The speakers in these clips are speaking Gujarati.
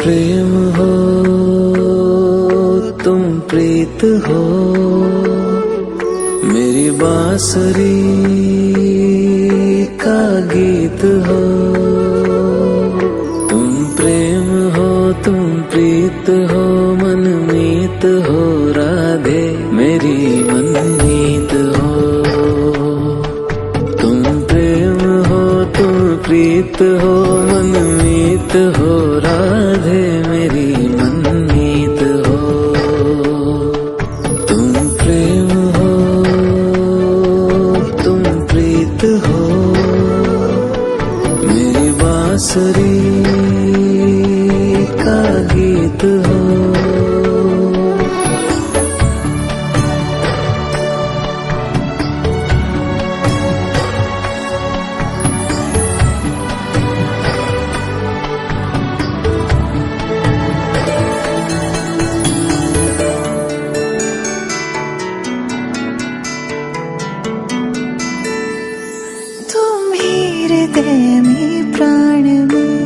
प्रेम हो, तुम प्रीत हो, मेरी बांसुरी का गीत हो। तुम प्रेम हो, तुम प्रीत हो, मनमीत हो, राधे मेरी मनमीत हो। तुम प्रेम हो, तुम प्रीत हो, मनमीत हो, राधे मेरी मनमीत हो। तुम प्रेम हो, तुम प्रीत हो, मेरी बांसुरी का गीत हो। तुम ही हृदय में प्राण में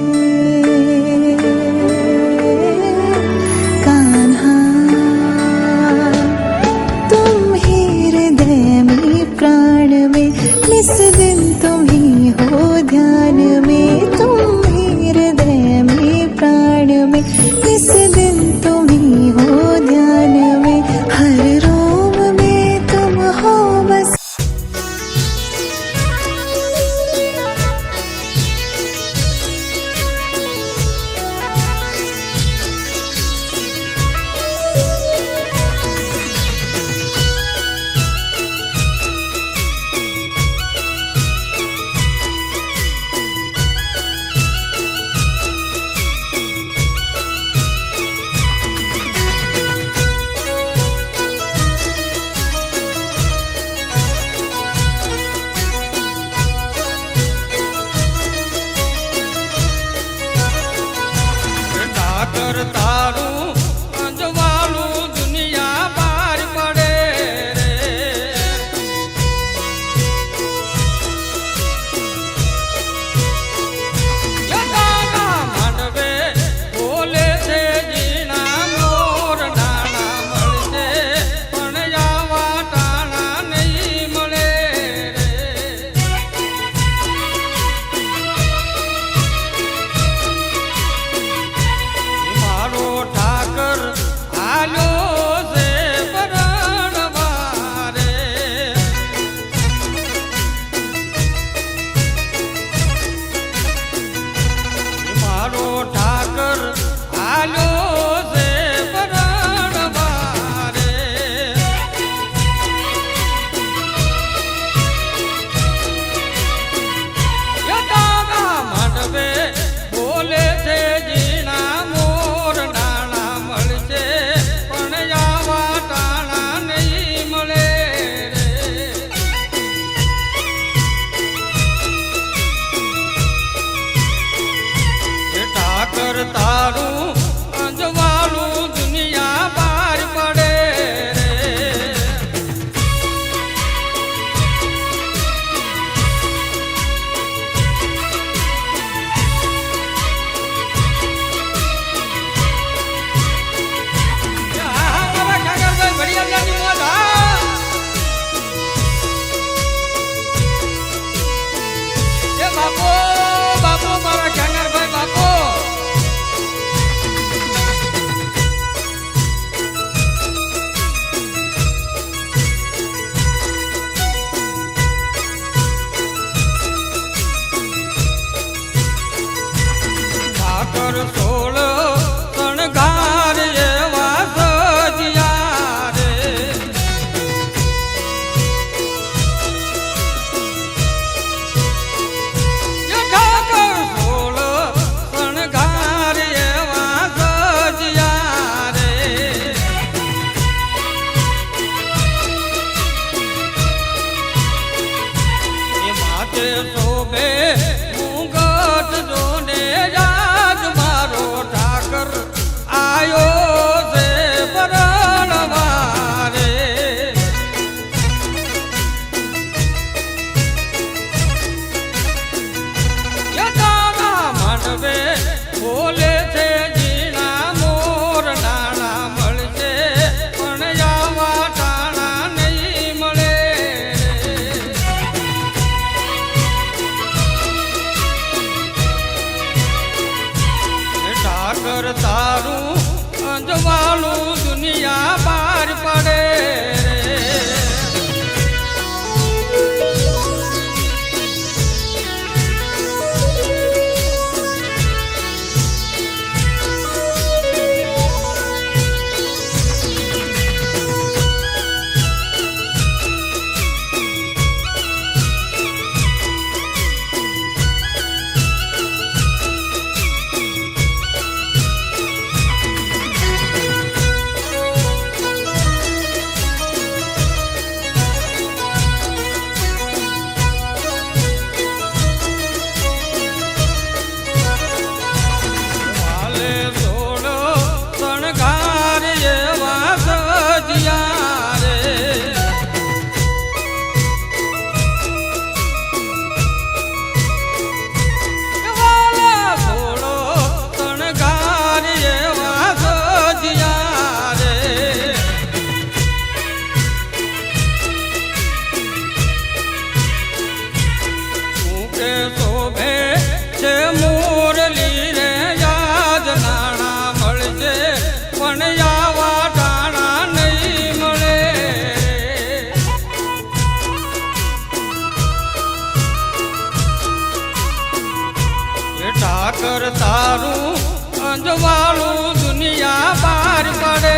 ઠાકર તારું અંજવાળું દુનિયા બહાર પડે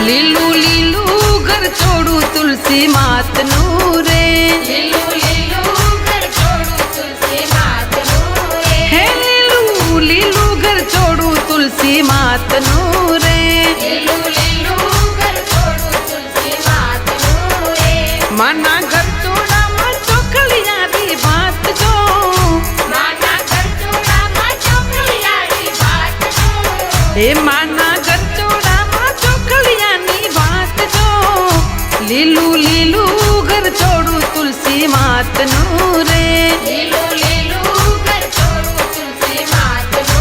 લીલું લીલું ઘર છોડું તુલસી માતનું રે લીલું લીલું ઘર છોડું તુલસી માતનું રે હે લીલું લીલું ઘર છોડું તુલસી માતનું રે લીલું લીલું ઘર છોડું તુલસી માતનું રે માના ઘર ચોડામાં ચોખલિયારી વાત જો માના ઘર ચોડામાં ચોકલિયારી વાત જો હે માના ઘર ચોડામાં ચોખલિયાની વાત જો લીલું લીલું ઘર છોડું તુલસી માતનું રે લીલું લીલું ઘર છોડું તુલસી માતનું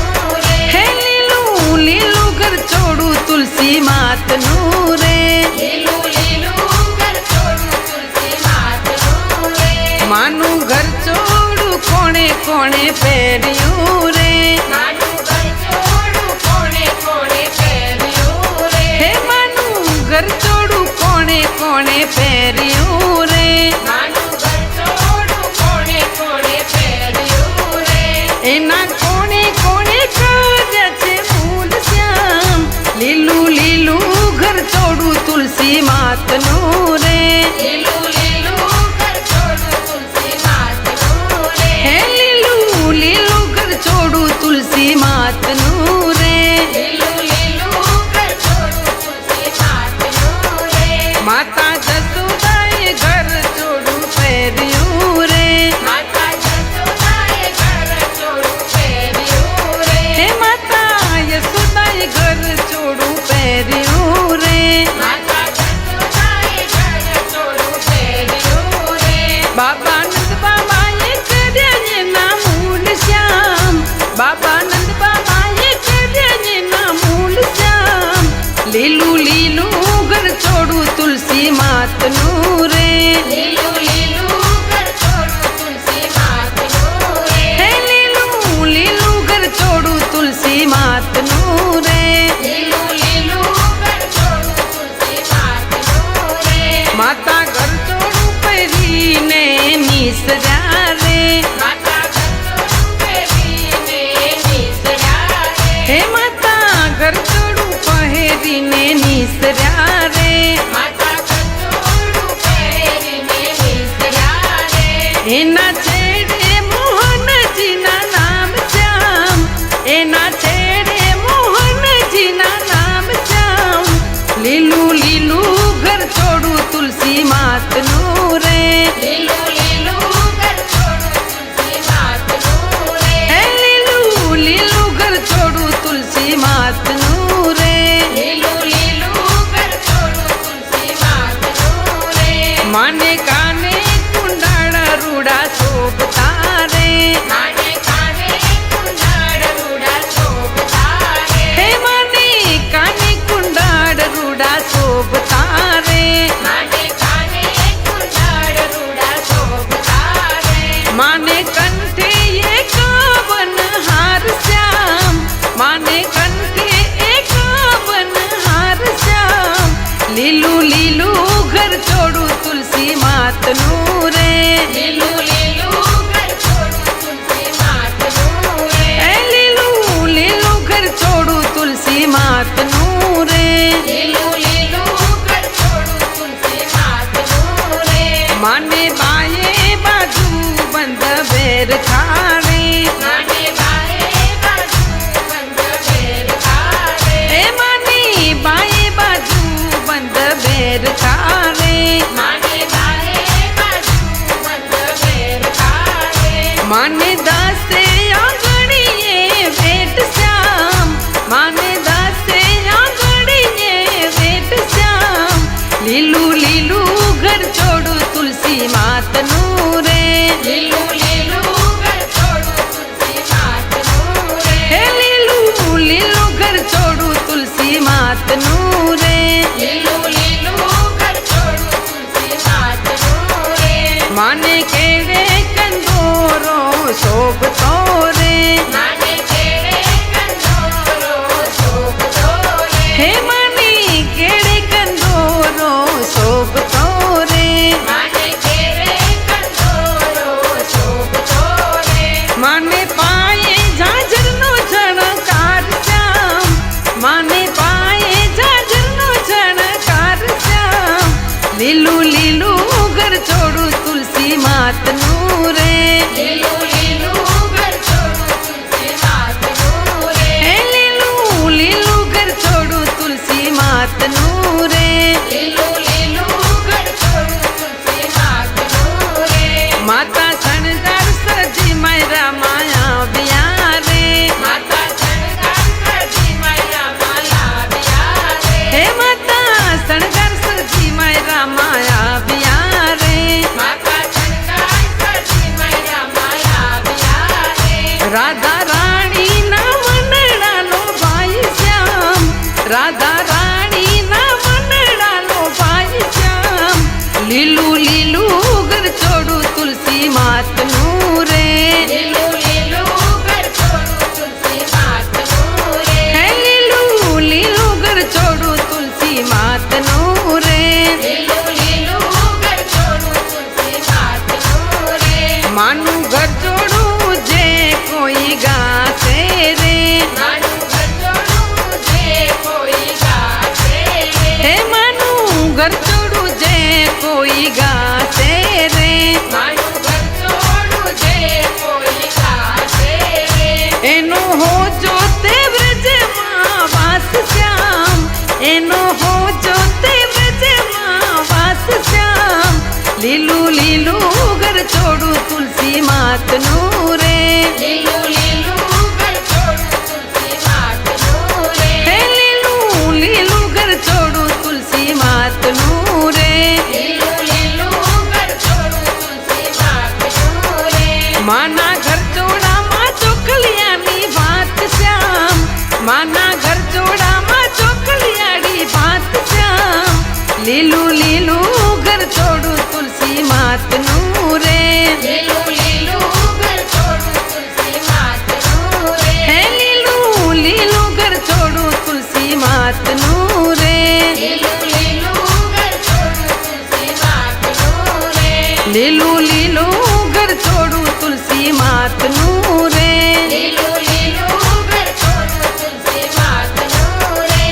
રે હે લીલું લીલું ઘર છોડું તુલસી માતનું રે લીલું લીલું ઘર છોડું તુલસી માતનું રે માનું ઘર છોડું કોણે કોણે પહેર્યું રે માનું ઘર છોડું કોણે કોણે પહેર્યું રે હે માનું ઘર છોડું કોણે કોણે પહેર્યું રે માનું ઘર છોડું કોણે કોણે પહેર્યું રે એના કોણે કોણે કર્યા છે મૂલ શ્યામ લીલું લીલું ઘર છોડું તુલસી માતનું રે લીલું લીલું ઘર છોડું તુલસી માતનું રે હે લીલું લીલું ઘર છોડું તુલસી માતનું રે લીલું લીલું ઘર છોડું તુલસી માતનું રે માતા જસોદાએ ઘર છોડું પહેર્યું રે માતા જસોદાએ ઘર છોડું પહેર્યું રે હે માતા યશોદાએ ઘર છોડું પહેર્યું રે માતા જસોદાએ ઘર છોડું પહેર્યું રે બાબા નંદ બાબાએ કર્યા એના મૂલ શ્યામ બાબા નંદ બાબાએ કર્યા એના મૂલ શ્યામ લીલું લીલું ઘર છોડું તુલસી માતનું રે લીલું લીલું ઘર છોડું તુલસી માતનું રે હે લીલું લીલું ઘર છોડું તુલસી માતનું રે લીલું લીલું ઘર છોડું તુલસી માતનું રે માતા ઘર છોડું પહેરીને નિસર્યા રે માતા ઘર છોડું પહેરીને નિસર્યા રે હે માતા ઘર છોડું પહેરીને નિસર્યા રે માતા ઘર છોડું પહેરીને નિસર્યા રે એના છેડે મોહનજીના નામ શ્યામ એના છેડે મોહનજીના નામ શ્યામ લીલું લીલું ઘર છોડું તુલસી માતનું રે લીલું લીલું ઘર છોડું તુલસી માતનું રે હે લીલું લીલું ઘર છોડું તુલસી માતનું રે લીલું લીલું ઘર છોડું તુલસી માતનું રે માને કાને કુંડાળા રૂડા શોભતા રે માને કાને કુંડાળ રૂડા શોભતા રે હે માને કાને કુંડાળ રૂડા શોભતા રે માને કાને કુંડાળ રૂડા શોભતા રે માને કંઠે એકાવન હાર શ્યામ માને કંઠે એકાવન હાર શ્યામ લીલું લીલું ઘર છોડું તુલસી માતનું રે લીલું લીલું ઘર છોડું તુલસી માતનું રે હે લીલું લીલું ઘર છોડું તુલસી માતનું રે લીલું લીલું ઘર છોડું તુલસી માતનું રે માને બાએ બાજુ બંધ બેર ખારે માને બાએ બાજુ બંધ બેર ખારે હે માને બાએ બાજુ બંધ બેર ખારે માને બાએ બાજુ બંધ બેર ખારે માને દાસે આંગણીએ વેટ શ્યામ માને દાસે આંગણીએ વેટ શ્યામ લીલું લીલું ઘર છોડું તુલસી માતનું રે લીલું લીલું ઘર છોડું તુલસી માતનું રે હે લીલું લીલું ઘર છોડું તુલસી માતનું રે લીલું લીલું ઘર છોડું તુલસી માતનું રે માને કેડે કંદોરો શોભતો રે માને કેળે કંદોરો શોભતો રે હે માને કેડે કંદોરો શોભતો રે માને કેળે કંદોરો શોભતો માતનું રે લીલું લીલું ઘર છોડું તુલસી માતનું રે હે લીલું લીલું ઘર છોડું તુલસી માતનું રે લીલું લીલું ઘર છોડું તુલસી માતનું રે માતા શણગાર સજી માયરા માયા વ્યા રે માતા શણગાર સજી માયરા માયા વ્યા રે હે માતા શણગાર સજી માયરા માયા વ્યા રે માતા શણગાર સજી માયરા માયા વ્યા રે રાધા રાણી ના વનડાનો ભાઈ શ્યામ રાધા રાણી ના વનડાનો ભાઈ શ્યામ લીલું લીલું ઘર છોડું તુલસી માતનું રે લીલું લીલું ઘર છોડું તુલસી માતનું રે હે લીલું લીલું ઘર છોડું તુલસી માતનું રે લીલું લીલું ઘર છોડું તુલસી માતનું રે માનું ઘર છોડું જે કોઈ ગાશે રે માનું ઘર છોડું જે કોઈ ગાશે રે હે માનું ઘર છોડું જે કોઈ ગાશે રે માનું ઘર છોડું જે કોઈ ગાશે રે એનો હો જોતે વ્રજમાં વાસ શ્યામ એનો હો જોતે વ્રજમાં વાસ શ્યામ લીલું લીલું ઘર છોડું તુલસી માતનું રે લીલું લીલું ઘર છોડું તુલસી માતનું રે હે લીલું લીલું ઘર છોડું તુલસી માતનું રે લીલું લીલું ઘર છોડું તુલસી માતનું રે માના ઘર ચોડામાં ચોકલિયાની વાત શ્યામ માના ઘર ચોડામાં ચોકલિયાની વાત શ્યામ લીલું લીલું ઘર છોડું તુલસી માતનું રે લીલું લીલું ઘર છોડું તુલસી માતનું રે હે લીલું લીલું ઘર છોડું તુલસી માતનું રે લીલું લીલું ઘર છોડું તુલસી માતનું રે લીલું લીલું ઘર છોડું તુલસી માતનું રે લીલું લીલું ઘર છોડું તુલસી માતનું રે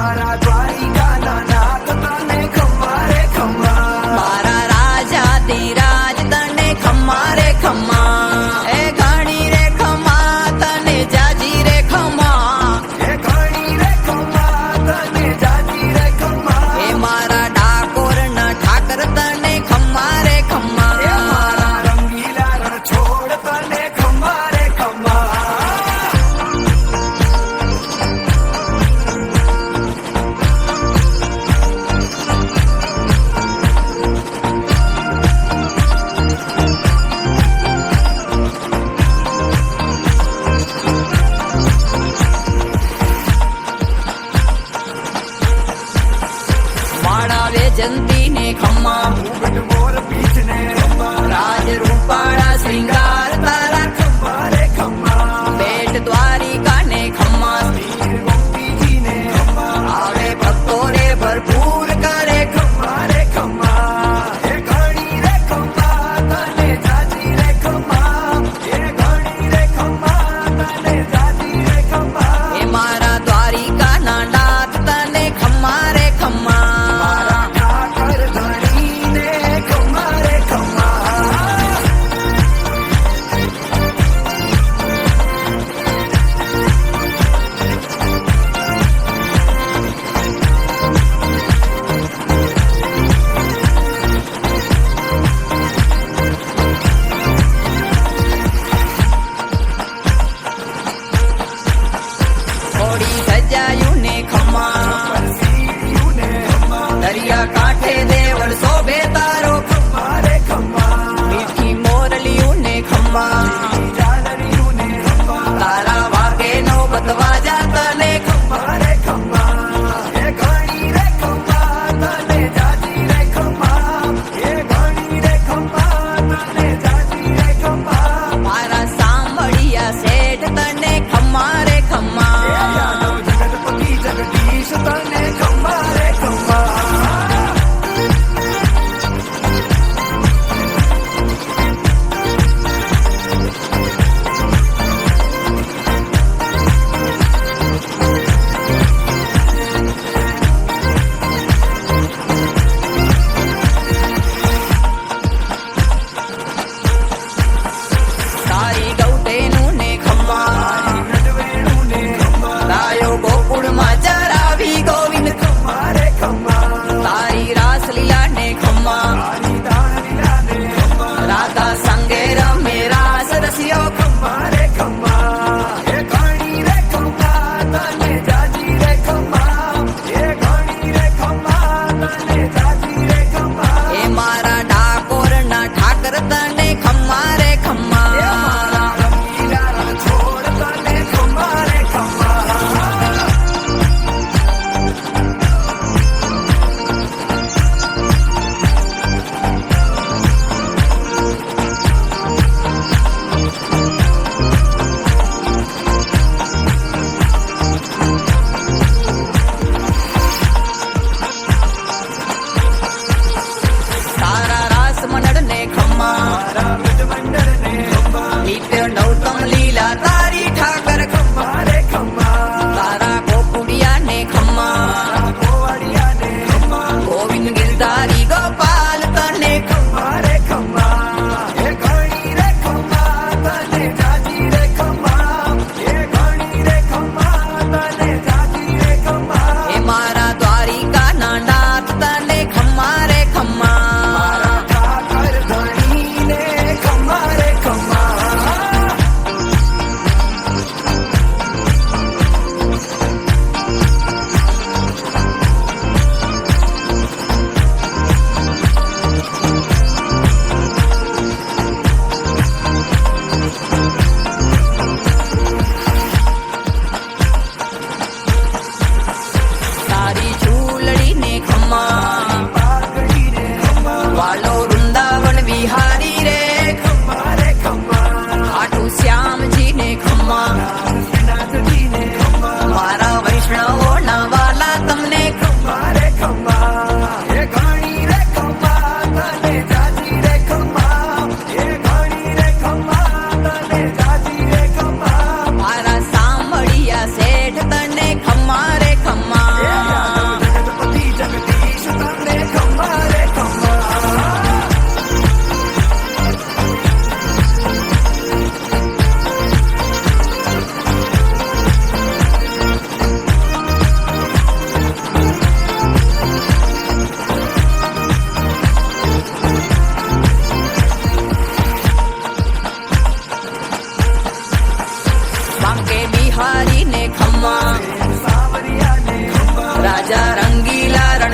મારા દ્વારિકાના નાથ તને ખમ્મા રે ખમ્મા મારા રાજા ધીરાજ તને ખમ્મા રે ખમ્મા એ ઘણી રે ખમ્મા તને જાજી રે ખમ્મા એ ઘણી રે ખમ્મા તને જાજી રે ખમ્મા એ મારા ડાકોર ના ઠાકર તને ખમ્મા રે ખમ્મા એ મારા રંગીલા રણ છોડ તને ખમ્મા રે ખમ્મા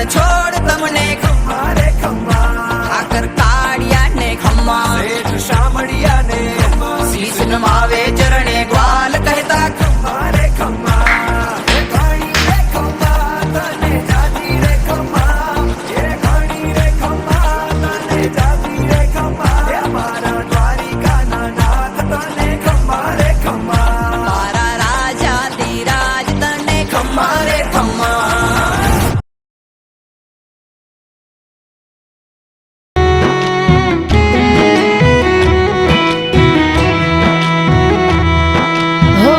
રણ છોડ તમને ખમ્મા રે ખમ્મા આકર કાળિયા ને ખમ્મા શેઠ શામળિયા ને શીશ નમાવે ચરણે ગ્વાલ કહેતા ખમ્મા રે ખમ્મા એ ઘણી રે ખમ્મા તને જાતી રે ખમ્મા એ ઘણી રે ખમ્મા તને જાતી રે ખમ્મા એ મારા દ્વારિકાના નાથ તને ખમ્મા રે ખમ્મા મારા રાજા ધીરાજ તને ખમ્મા રે ખમ્મા હો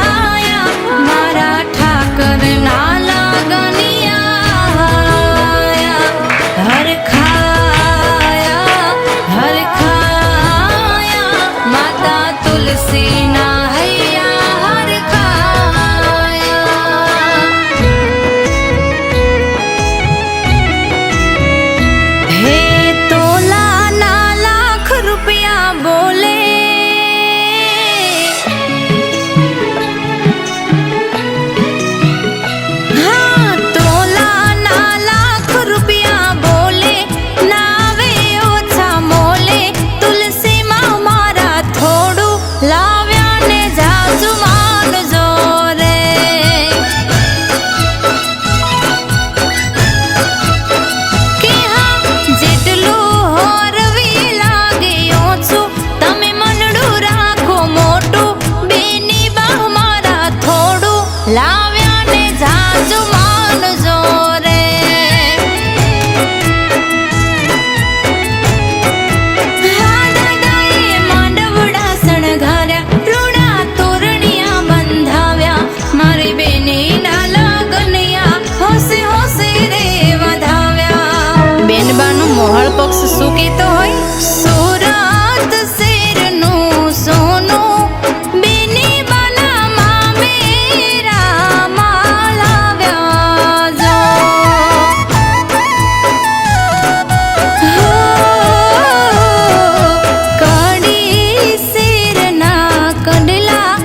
આયા મારા ઠાકરના લાગણિયા હર ખાયા માતા તુલસીના હૈયા હર ખાયા હે તોલાના લાખ રૂપિયા બોલે હા તોલાના લાખ રૂપિયા બોલે નાવે ઓછા મોલે તુલસીમાં મારા થોડું લાવ્યા ને જાજુ માનજો રે કે હા જેટલું હોરવી લાગે ઓછું તમે મનડું રાખો મોટું બેની બાહ મારા થોડું લાવ્યા ને જાજુ માનજો રે હા દાદાએ માંડવડા શણગાર્યા રૂડા તોરણિયા બંધાવ્યા મારી બેનીના લગનિયા હોશે હોશે રે વધાવ્યા બેનબાનું મોહળ પક્ષ શું કહેતો હોય સુરત શેરનું સોનું બેની બાનામાં મેરા માલાવ્યા જો કડી શેરના કડલા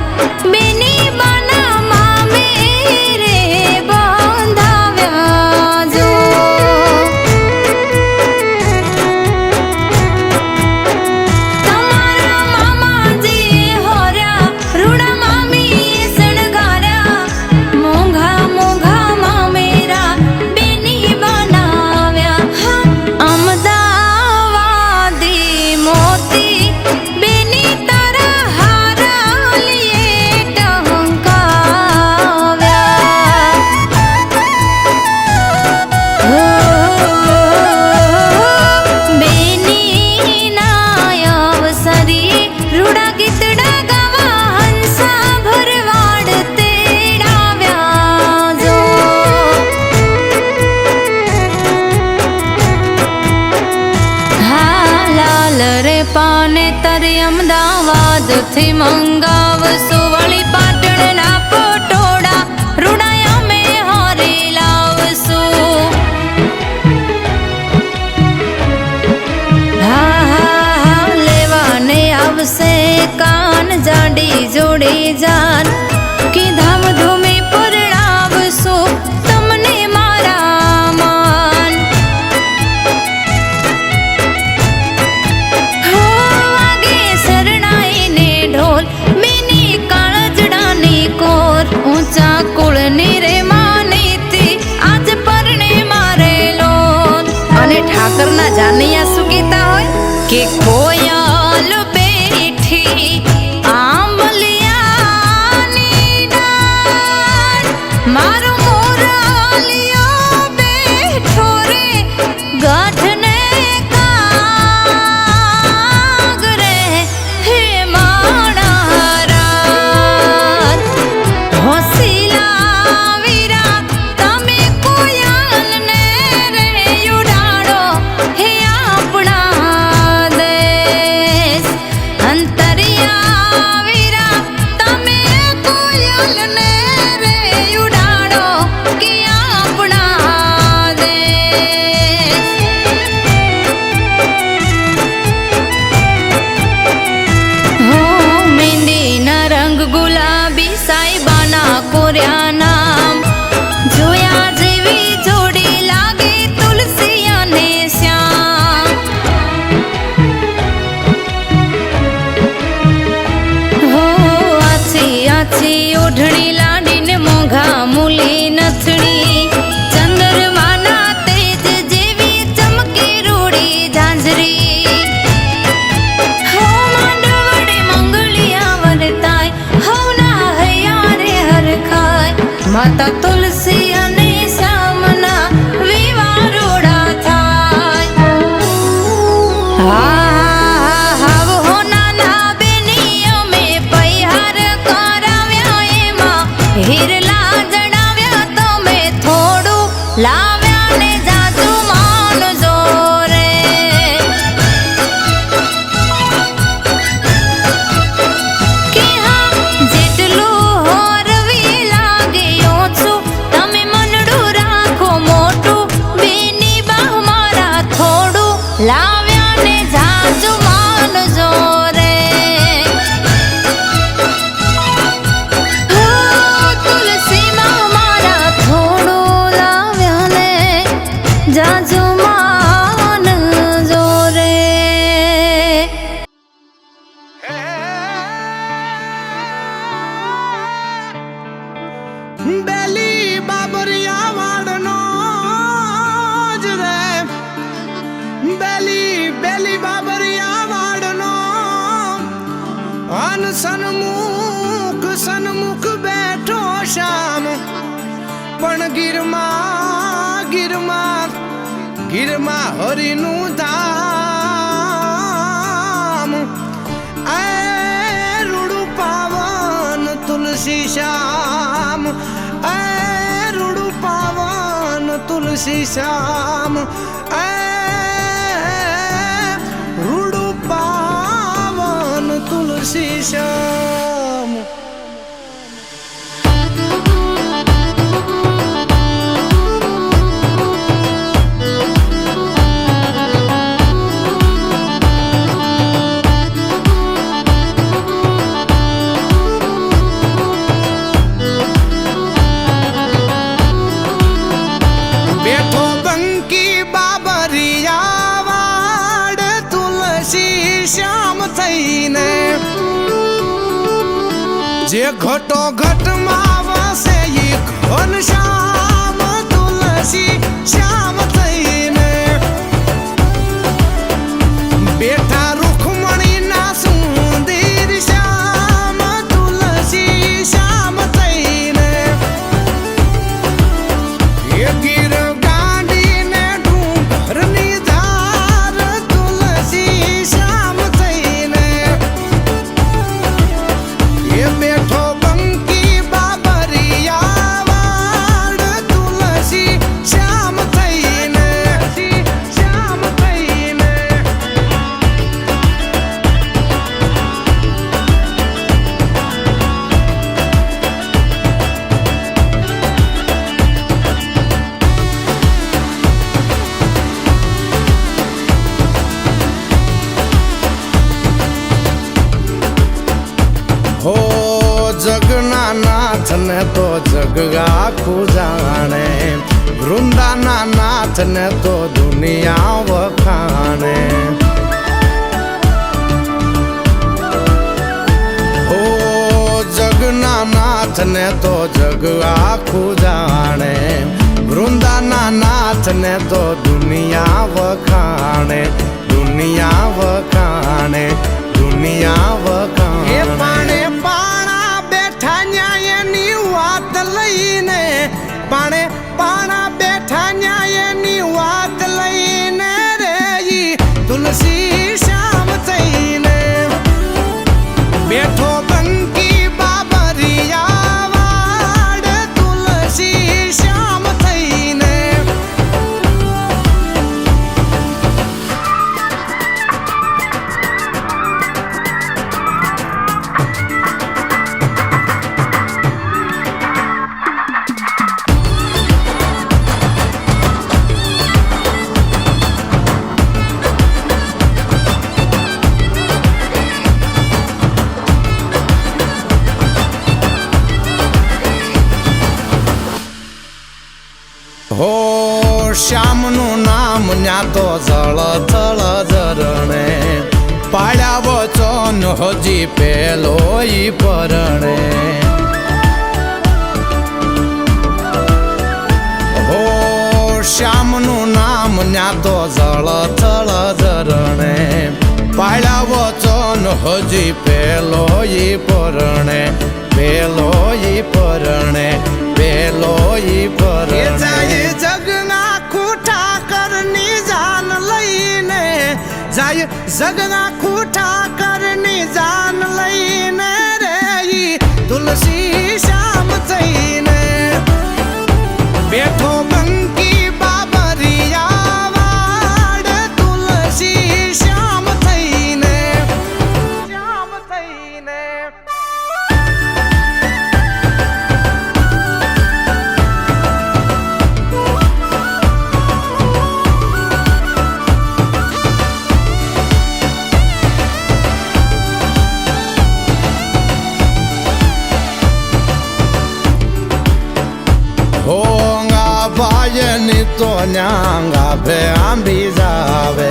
બેની બાનામાં મેરે બંધાવ્યા જો તમારા મામાજી હોર્યા રૂડા મામીએ શણગાર્યા મોંઘા મોંઘા મામેરા બેની બનાવ્યા અમદાવાદી મોતી બેની તારા હારા લીએ ટહકાવ્યા બેની નાયવસરી રૂડા ગીતડા ગાવા હંસા ભરવાડ તેડાવ્યા જો હા લાલ રે પાને તરે અમદાવાદથી મંગાવશું વળી પાટણના પટોળા રૂડા અમે હારી લાવશું હા લેવાને આવશે કાન જાડી જોડી જાન કે ધામધૂમી પરણાવશું તમને મારા માન હો વાગે શરણાઈને ઢોલ બેની કાળજડાની કોર ઊંચા કુળની રે માનીતી આજ પરણે મારે લોન અને ઠાકરના જાનૈયા શું કહેતા હોય કે કોયલ બેઠી આંબલિયાની ડાળ મારો મોરલિયો બેઠો રે ગાંઠને કાગરે હે માણા રાત હોસીલા વીરા તમે કોયલને રે ઉડાડો હે આપણા દેશ અંતરિયા વીરા તમે કોયલને રે ઉડાડો કે આપણા દેશ હો મહેંદીના રંગ ગુલાબી સાઈબાના કોર્યા નામ ઝાઝી ઓઢણી લાડીને મોંઘા મૂલી નથણી ચંદ્રમાના તેજ જેવી ચમકે રૂડી ઝાંઝરી હો માંડવડે મંગળિયા વરતાય હવના હૈયારે હરખાય માતા તુલસી અને શ્યામના વિવાહ રોડા થાય હાવ હો નાના બેની અમે પૈહાર કરાવ્યા એમાં હીરલા જણાવ્યા તમે થોડું લાવ્યા ને જાજુ માનજો રે કે હા જેટલું હોરવી લાગે ઓછું તમે મનડું રાખો મોટું બેની બાહ મારા થોડું લાવ્યા ને જાજુ માનજો રે હો તુલસીમાં મારા થોડું લાવ્યા ને જાજુ માનજો રે બેલી બાબરિયા વાળનો જ રે બેલી બાબરિયા વાળનો અન સન્મુખ બેઠો શ્યામ પણ ગીરમાં હરિનું ધામ એ રૂડું પાવન તુલસી શ્યામ એ રૂડું પાવન તુલસી શ્યામ એ રૂડું પાવન તુલસી શ્યામ બેઠો બંકી બાબરિયા વાડ તુલસી શ્યામ થઈને જે ઘટો ઘટમાં વસે ઈ ઘન શ્યામ તુલસી શ્યામ થઈને બેઠા રૂખમણીના સુંદર શ્યામ તુલસી શ્યામ થઈને એ ગીર ગાંડીને ડુંગરની ધાર તુલસી શ્યામ થઈને એ બેઠો બંકી બાબરિયા વાડ તુલસી શ્યામ થઈને શ્યામ થઈને હો જગના નાથ ને તો જગ આખું જાણે વૃંદાના નાથ ને તો દુનિયા વખાણે હો જગના નાથ ને તો જગ આખું જાણે વૃંદાના નાથ ને તો દુનિયા વખાણે દુનિયા વખાણે દુનિયા વખાણે પાણે પાણા બેઠા ન્યાયની વાત લઈને પાણા બેઠા ન્યાયની વાત લઈને રે ઈ તુલસી શ્યામ થઈને બેઠો બંકી બાબરિયા વાડ તુલસી શ્યામ થઈને હો શ્યામનું નામ ન્યા તો જળ થળ ઝરણે પાડ્યા વચન હજી પેલો ઈ પરણે ન્યા તો જળ થળ ઝરણે પાળ્યા વચન હજી પેલો ઈ પરણે પેલો ઈ પરણે પેલો ઈ પરણે જાય જગના ખૂટા કરની જાન લઈને જાય જગના ખૂટા કરની જાન લઈને રે ઈ તુલસી શ્યામ થઈને બેઠો બંકી બાબરિયા વાડ તુલસી શ્યામ થઈને શ્યામ થઈને હોંગા ભાઈની તો ન્યાંગા ભે આંબી જાવે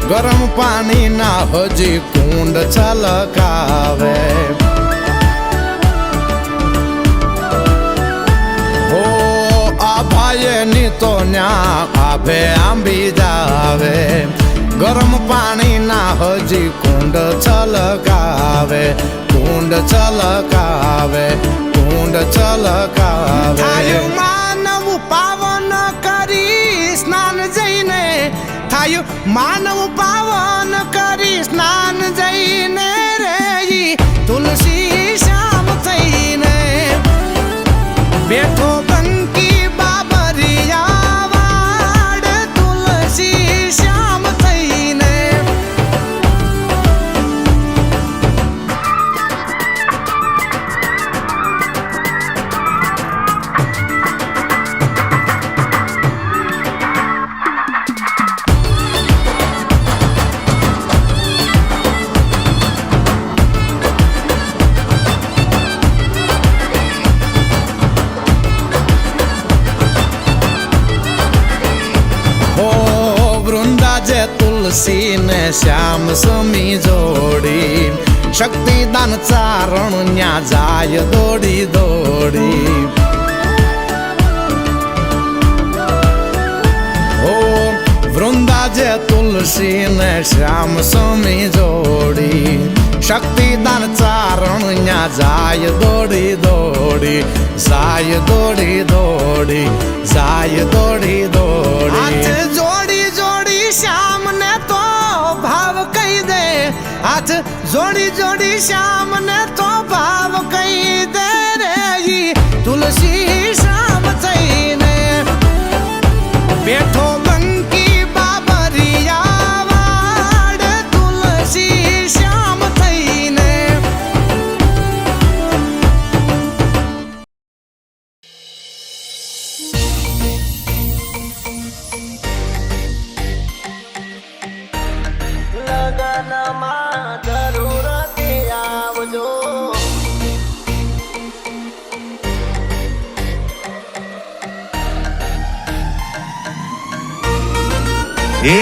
ગરમ પાણીના હજી કુંડ છલકાવે હો આ ભાઈની તો ન્યા ભે આંબી જાવે ગરમ પાણીના હજી કુંડ છલકાવે કુંડ છલકાવે કુંડ છલકાવે થાયું માનવ પાવન કરી સ્નાન જઈને થાયું માનવ પાવન કરી સ્નાન જઈને રે ઈ તુલસી શ્યામ થઈને બેઠો બંકી બાબરિયા વાડ તુલસી શ્યામ થઈને તુલસી ને શ્યામ સમી જોડી શક્તિદાન ચારણ ન્યા જાય દોડી દોડી હો વૃંદા જે તુલસી ને શ્યામ સમી જોડી શક્તિદાન ચારણ ન્યા જાય દોડી દોડી જાય દોડી દોડી જાય દોડી દોડી જોડી જોડી શ્યામ ને તો ભાવ કહી દે હાથ જોડી જોડી શ્યામ ને તો ભાવ કહી દે રે ઈ તુલસી શ્યામ થઈને બેઠો બંકી બાબરિયા વાડ તુલસી શ્યામ થઈને લગનમાં જરૂરથી આવજો હે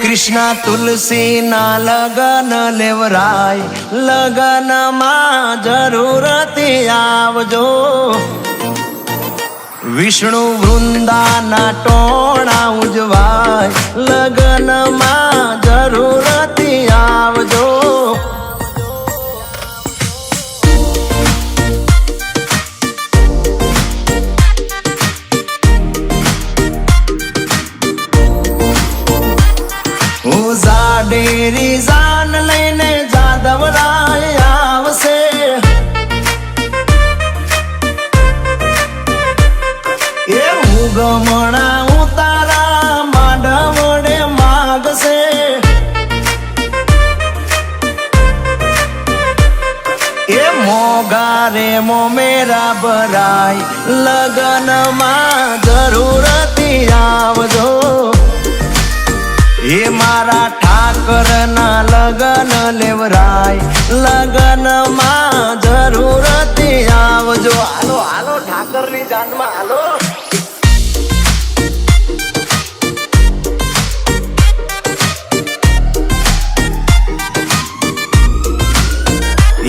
કૃષ્ણ તુલસી ના લગન લેવરાય લગનમાં જરૂરથી આવજો વિષ્ણુ વૃંદાના ટોણા ઉજવાય લગનમાં જરૂરથી આવજો હું જાડેરી જાન લઈને જાદવરાય આવશે ગમણા ઉતારા માંડવડે માગશે એ મોગારે મોમેરા ભરાય લગનમાં જરૂરથી આવજો એ મારા ઠાકરના લગન લેવરાય લગનમાં જરૂરથી આવજો હાલો હાલો ઠાકરની જાનમાં હાલો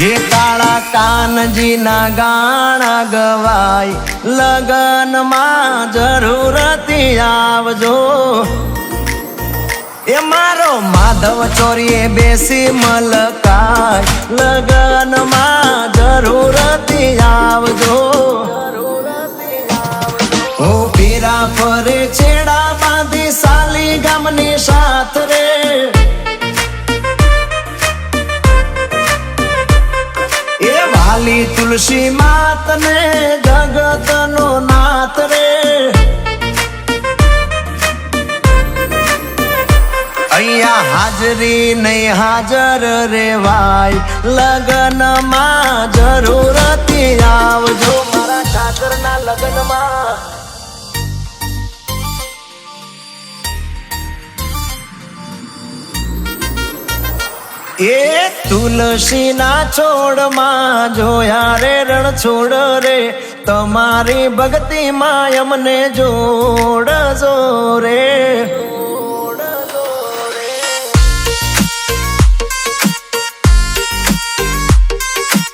એ કાળા કાનજી ના ગાણા ગવાય લગનમાં જરૂરથી આવજો એ મારો માધવ ચોરીએ બેસી મલકાય લગનમાં જરૂરથી આવજો ઓ પીરા ફરે છેડા બાંધી સાલી ગામની સાથ રે એ વાલી તુલસી માતને જગતનો નાથ રે અહીંયા હાજરી નહીં હાજર રેવાય લગનમાં જરૂરથી આવજો મારા ઠાકરના લગનમાં એ તુલસીના છોડમાં જોયા રે રણ છોડ રે તમારી ભક્તિમાં અમને જોડજો રે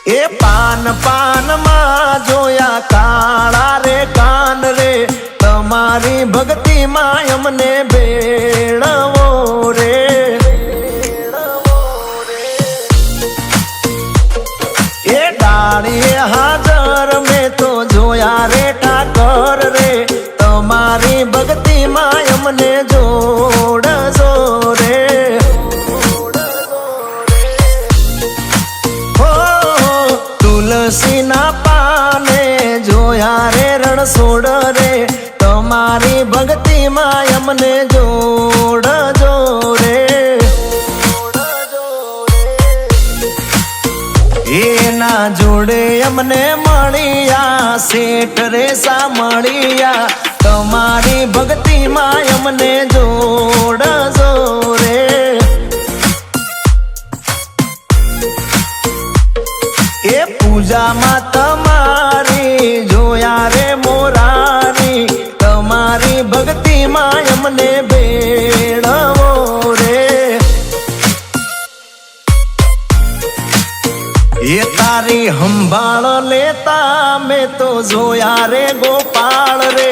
એ પાન પાનમાં જોયા કાળા રે કાન રે તમારી ભક્તિમાં અમને ભેળવો રે એ ડાળીએ હાજર મેં તો જોયા રે ઠાકર રે તમારી ભક્તિમાં અમને જોડજો રે તુલસીના પાને જોયા રે રણછોડ રે તમારી ભક્તિમાં અમને જોડજો રે એના જોડે અમને મળ્યા શેઠ રે સામળિયા તમારી ભક્તિમાં અમને જોડજો રે એ પૂજામાં તમારી જોયા રે મોરારી તમારી ભક્તિમાં અમને ભેળવો રે એ તારી સંભાળ લેતા મેં તો જોયા રે ગોપાળ રે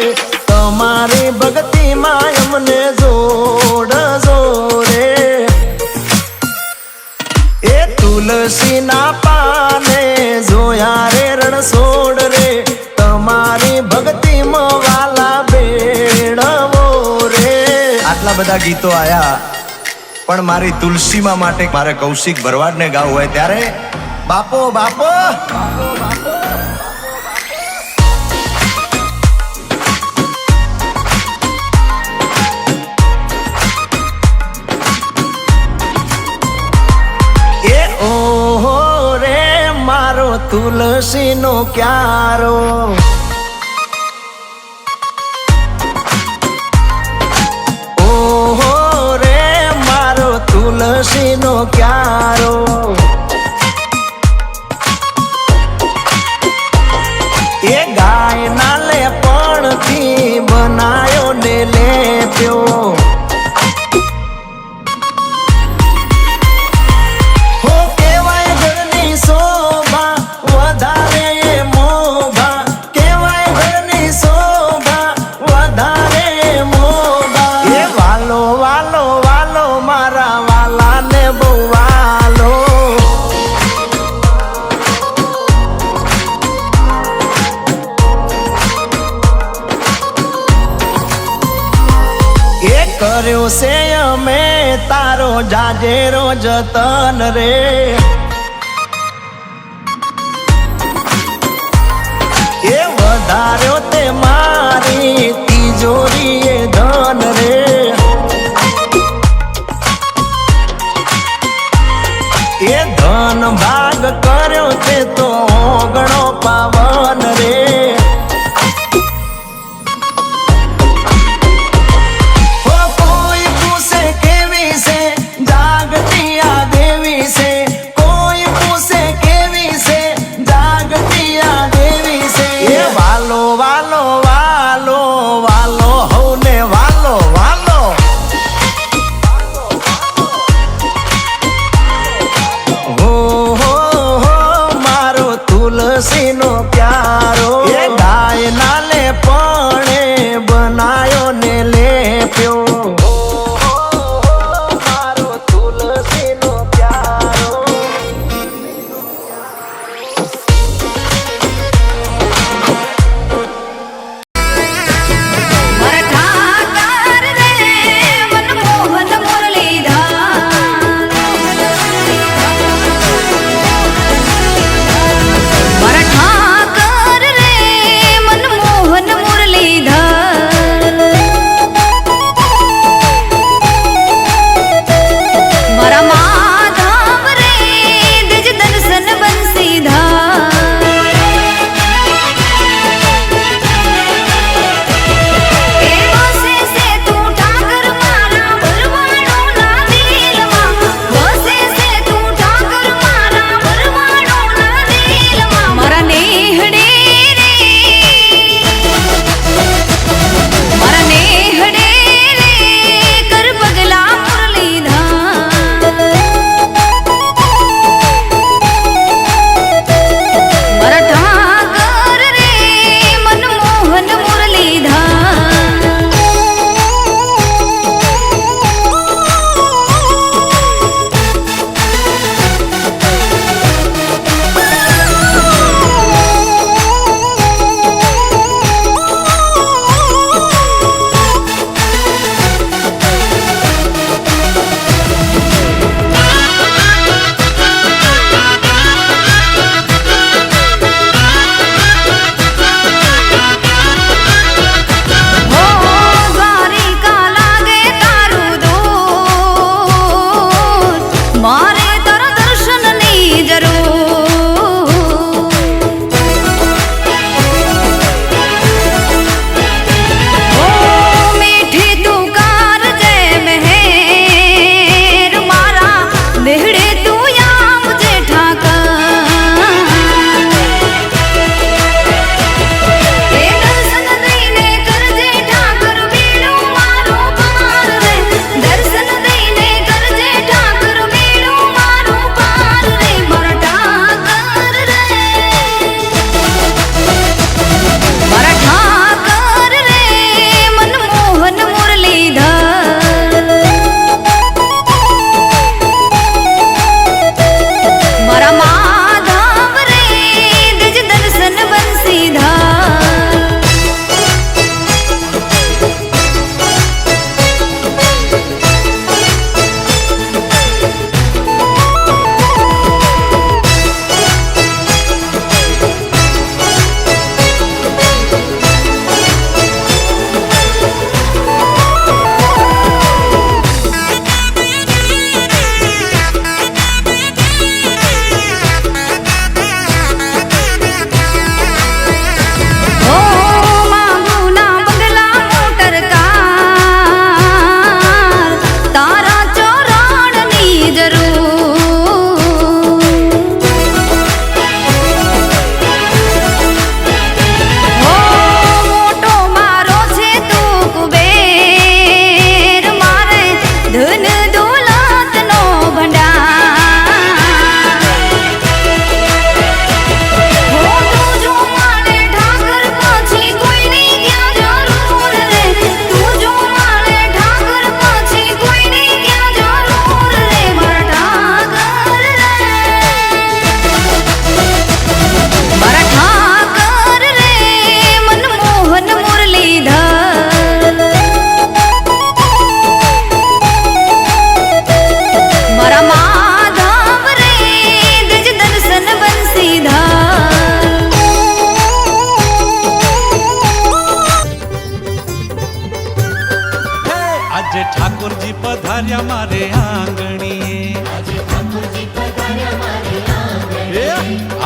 તમારી ભક્તિમાં અમને જોડજો રે એ તુલસીના પાને જોયા રે રણછોડ રે તમારી ભક્તિમાં વાલા ભેળવો રે આટલા બધા ગીતો આયા પણ મારી તુલસીમાં માટે મારે કૌશિક ભરવાડને ગાવું હોય ત્યારે બાપો બાપો એ ઓહો રે મારો તુલસીનો ક્યારો ઓહો રે મારો તુલસીનો ક્યારો એ ગાયના લેપણથી બનાયો ને લેપ્યો હો કેવાય ઘરની શોભા વધારે એ મોભા કેવાય ઘરની શોભા વધારે એ મોભા એ વાલો વાલો વાલો મારા વાલાને બહુ વાલો કર્યો છે અમે તારો જાજેરો જતન રે એ વધાર્યો તે મારી તિજોરી એ ધન રે એ ધન ભાગ કર્યો તે તો ઓગણો પાવન રે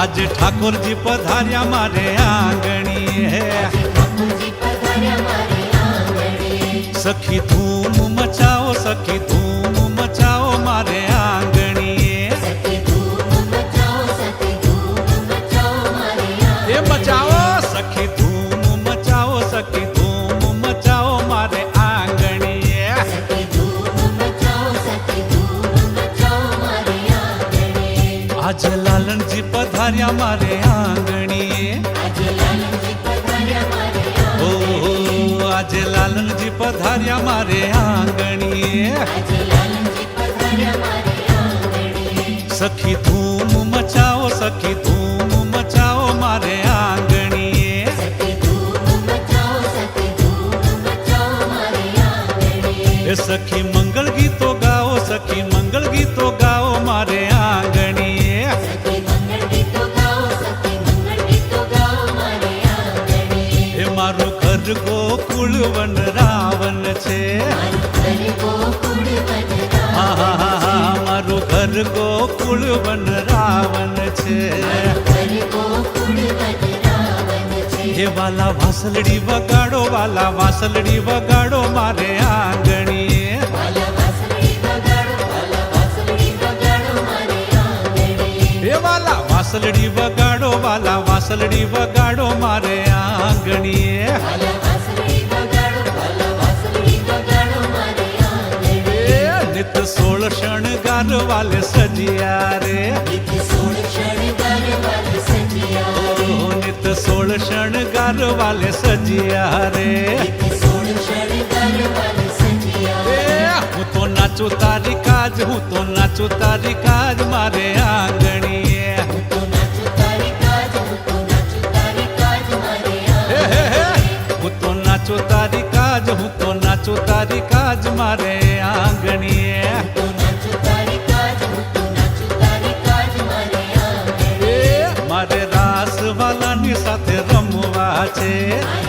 આજે ઠાકોરજી પધાર્યા મારે આંગણીએ સખી ધૂમ મચાવો સખી ધૂમ મચાવો મારે આંગણીએ એ મચાવો સખી ધૂમ મચાવો સખી ધૂમ મચાવો મારે આંગણીએ આજે લાલનજી પધાર્યા મારે આંગણીએ ઓ આજે લાલનજી પધાર્યા મારે આંગણીએ સખી ધૂમ મચાવો સખી ધૂમ મચાવો મારે આંગણીએ એ સખી મંગળ ગીતો ગાઓ સખી મંગળ ગીતો ગાઓ મારે આંગણીએ એ મારું ઘર ગોકુળ વન રાવણ છે હા હા હા હા મારું ઘર ગોકુળ વન રાવણ છે એ વાલા વાસલડી વગાડો વાલા વાસલડી વગાડો મારે આંગણીએ એ વાલા વાસલડી વગાડો વાલા વાસલડી વગાડો મારે આંગણીએ નિત સોળ શણગાર વાલે સજિયા રે નિત સોળ શણગાર વાલે સજિયા રે હું તો નાચું તારી કાજ હું તો નાચું તારી કાજ મારે આંગણીએ